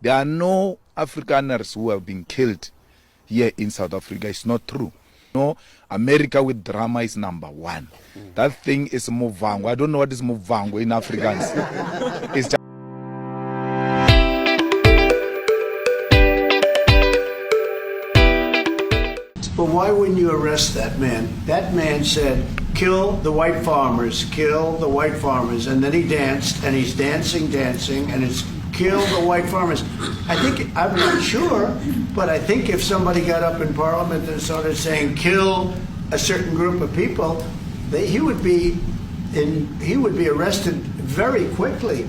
There are no Afrikaners who have been killed here in South Africa. It's not true. No, America with drama is #1. That thing is Movango. I don't know what is Movango in Afrikaans. It's just but why wouldn't you arrest that man? That man said, kill the white farmers, kill the white farmers. And then he danced, and he's dancing, and it's kill the white farmers. I'm not sure, but I think if somebody got up in Parliament and started saying, kill a certain group of people, he would be arrested very quickly.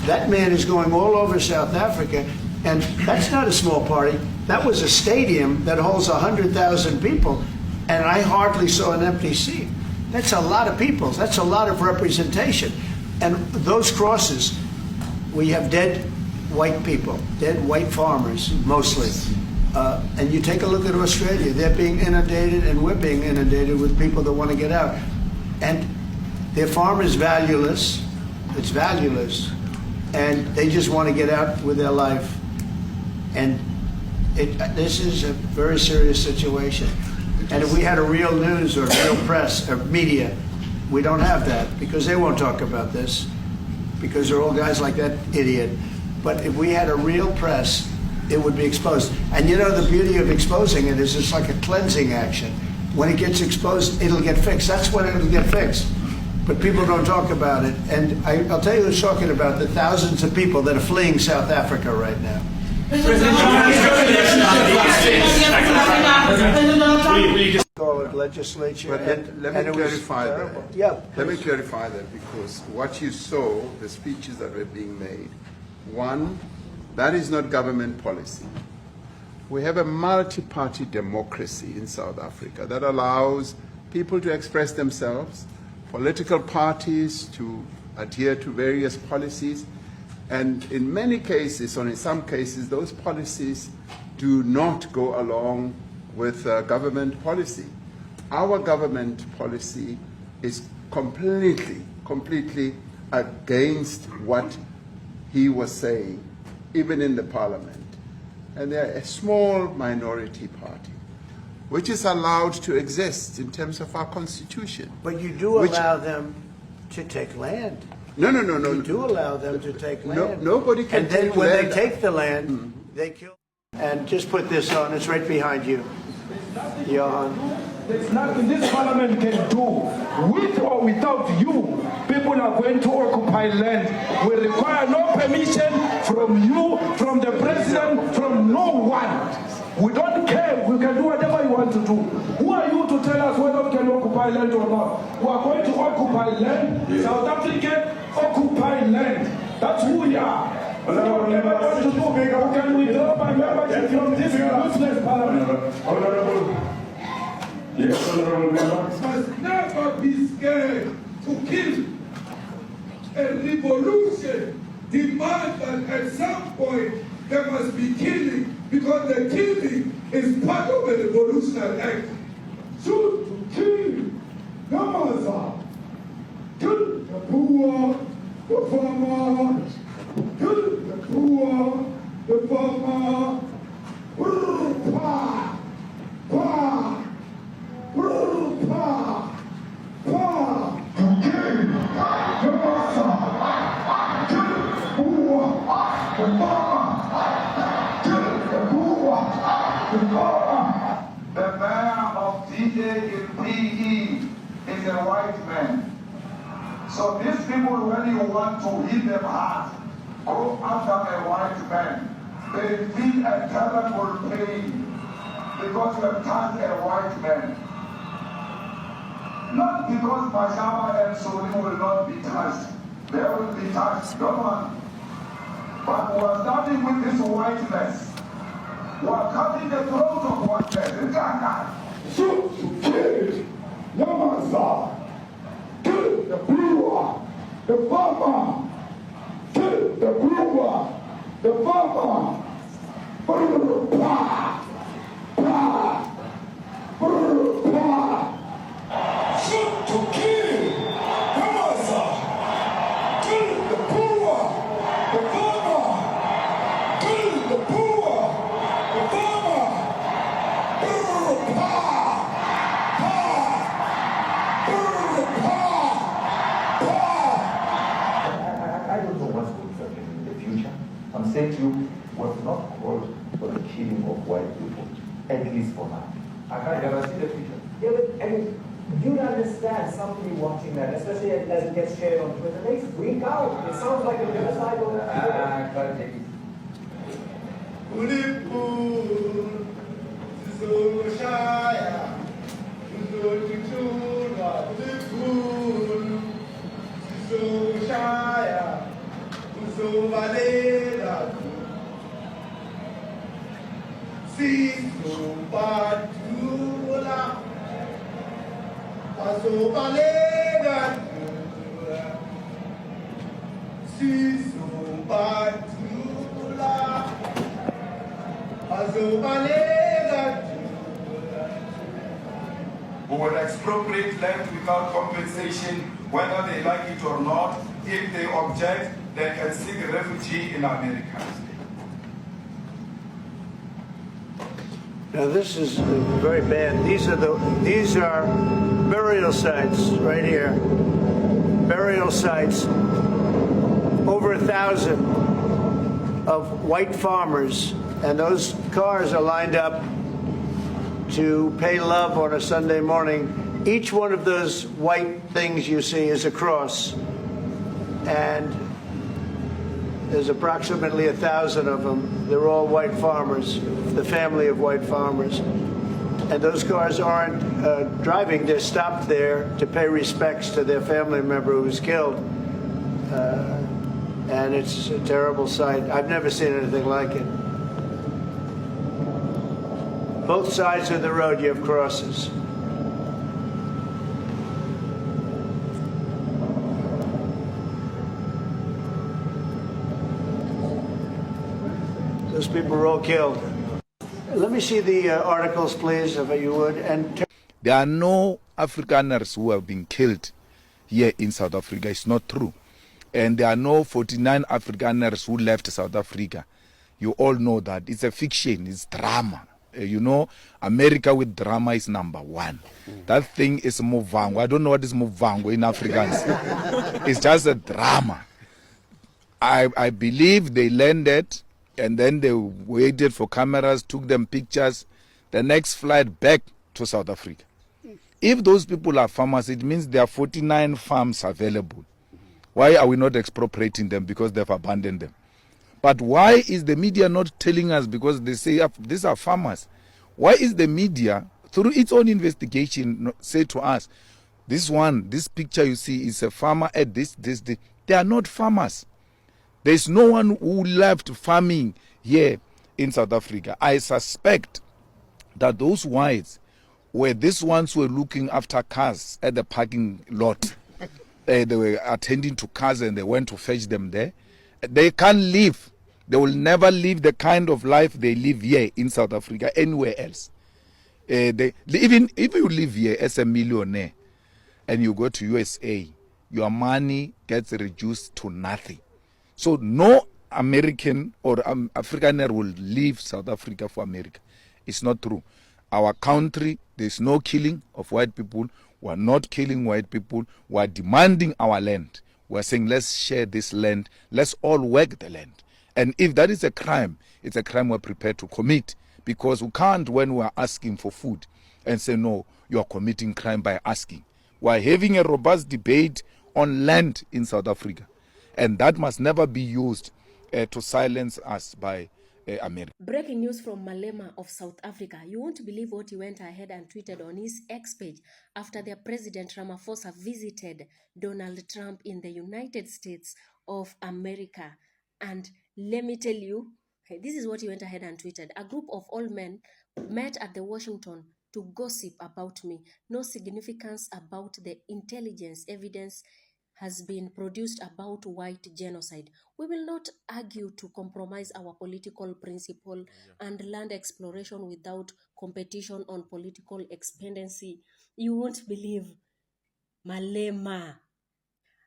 That man is going all over South Africa, and that's not a small party. That was a stadium that holds 100,000 people, and I hardly saw an empty seat. That's a lot of people. That's a lot of representation. And those crosses, we have dead white people, dead white farmers, mostly. And you take a look at Australia, they're being inundated, and we're being inundated with people that want to get out. And their farm is valueless. It's valueless. And they just want to get out with their life. And this is a very serious situation. And if we had a real news or real press or media, we don't have that because they won't talk about this because they're all guys like that idiot. But if we had a real press, it would be exposed. And you know, the beauty of exposing it is it's like a cleansing action. When it gets exposed, it'll get fixed. That's when it'll get fixed. But people don't talk about it. And I'll tell you who's talking about the thousands of people that are fleeing South Africa right now. Call it legislature. But let me clarify that. Yeah. Let me clarify that because what you saw, the speeches that were being made, one, that is not government policy. We have a multi-party democracy in South Africa that allows people to express themselves, political parties to adhere to various policies, and in many cases, or in some cases, those policies do not go along with government policy. Our government policy is completely against what he was saying, even in the parliament. And they're a small minority party, which is allowed to exist in terms of our constitution. But you do allow them to take land. No. You do allow them to take land. Nobody can take land. And then when they take the land, they kill. And just put this on, it's right behind you. Johan. There's nothing this parliament can do. With or without you, people are going to occupy land. We require no permission from you, from the president, from no one. We don't care. We can do whatever you want to do. Who are you to tell us whether we can occupy land or not? We are going to occupy land. South African occupy land. That's who we are. Whatever we want to do, we can withdraw my membership from this useless parliament. Yes, honorable member. Must never be scared to kill. A revolution demands that at some point there must be killing because the killing is part of a revolutionary act. Shoot to kill. Namaza. Kill the poor, the farmer. Kill the poor, the farmer. Pa, pa. The man of DAPE is a white man. So these people, when you want to hit them hard, go after a white man. They feel a terrible pain because you have turned a white man. Not because Pajama and Soli will not be touched. They will be touched, don't worry. But we are starting with this whiteness. We are cutting the throat of whiteness. Shoot to kill. Namaza. Kill the brewer, the farmer. Kill the brewer, the farmer. Pa, pa, pa. Shoot to kill. Namaza. Kill the brewer, the farmer. Kill say to you, was not called for the killing of white people, at least for now. I can't guarantee the future. Yeah, but I mean, you'd understand somebody watching that, especially as it gets shared on Twitter. They freak out. It sounds like a genocidal. I can't take it. Who will expropriate land without compensation, whether they like it or not. If they object, they can seek refugee in America. Now this is very bad. These are burial sites right here. Burial sites. Over 1,000 of white farmers, and those cars are lined up to pay love on a Sunday morning. Each one of those white things you see is a cross, and there's approximately 1,000 of them. They're all white farmers, the family of white farmers. And those cars aren't driving, they're stopped there to pay respects to their family member who was killed. And it's a terrible sight. I've never seen anything like it. Both sides of the road you have crosses. Those people were all killed. Let me see the articles, please, if you would. And There are no Afrikaners who have been killed here in South Africa. It's not true. And there are no 49 Afrikaners who left South Africa. You all know that. It's a fiction. It's drama. You know, America with drama is number one. That thing is Movango. I don't know what is Movango in Afrikaans. It's just a drama. I believe they landed and then they waited for cameras, took them pictures. The next flight back to South Africa. If those people are farmers, it means there are 49 farms available. Why are we not expropriating them? Because they've abandoned them. But why is the media not telling us? Because they say these are farmers. Why is the media, through its own investigation, say to us, this picture you see is a farmer at this. They are not farmers. There is no one who left farming here in South Africa. I suspect that those whites were these ones who were looking after cars at the parking lot. They were attending to cars and they went to fetch them there. They can't live. They will never live the kind of life they live here in South Africa, anywhere else. Even if you live here as a millionaire and you go to USA, your money gets reduced to nothing. So no American or Afrikaner will leave South Africa for America. It's not true. Our country, there's no killing of white people. We're not killing white people. We're demanding our land. We're saying, let's share this land. Let's all work the land. And if that is a crime, it's a crime we're prepared to commit. Because we can't, when we're asking for food, and say, no, you're committing crime by asking. We're having a robust debate on land in South Africa. And that must never be used to silence us by America. Breaking news from Malema of South Africa. You won't believe what he went ahead and tweeted on his X page after their President Ramaphosa visited Donald Trump in the United States of America. And let me tell you, this is what he went ahead and tweeted. A group of old men met at the Washington to gossip about me. No significance about the intelligence evidence has been produced about white genocide. We will not argue to compromise our political principle and land exploration without competition on political expediency. You won't believe Malema.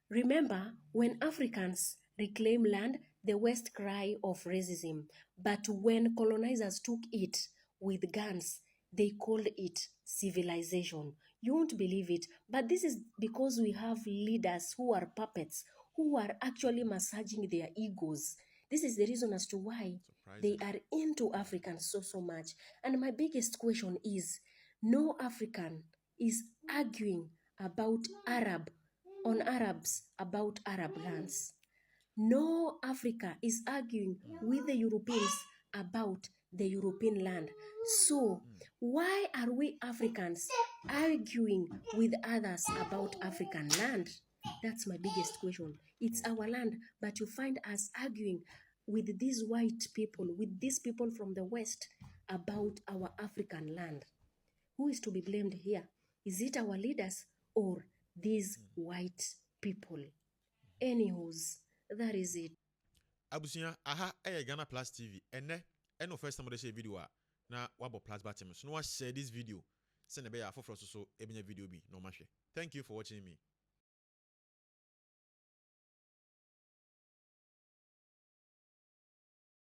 Remember, when Africans reclaim land, the West cry of racism. But when colonizers took it with guns, they called it civilization. You won't believe it, but this is because we have leaders who are puppets, who are actually massaging their egos. This is the reason as to why they are into Africans so much. And my biggest question is, no African is arguing about Arabs about Arab lands. No Africa is arguing with the Europeans about the European land. So why are we Africans arguing with others about African land? That's my biggest question. It's our land, but you find us arguing with these white people, with these people from the West about our African land. Who is to be blamed here? Is it our leaders or these white people? Anywho's, that is it. Abusia, aha, GhanaPlusTv. No first time I share video na wabo plus button. So no share this video. Send a bear for so video be no mash. Thank you for watching me.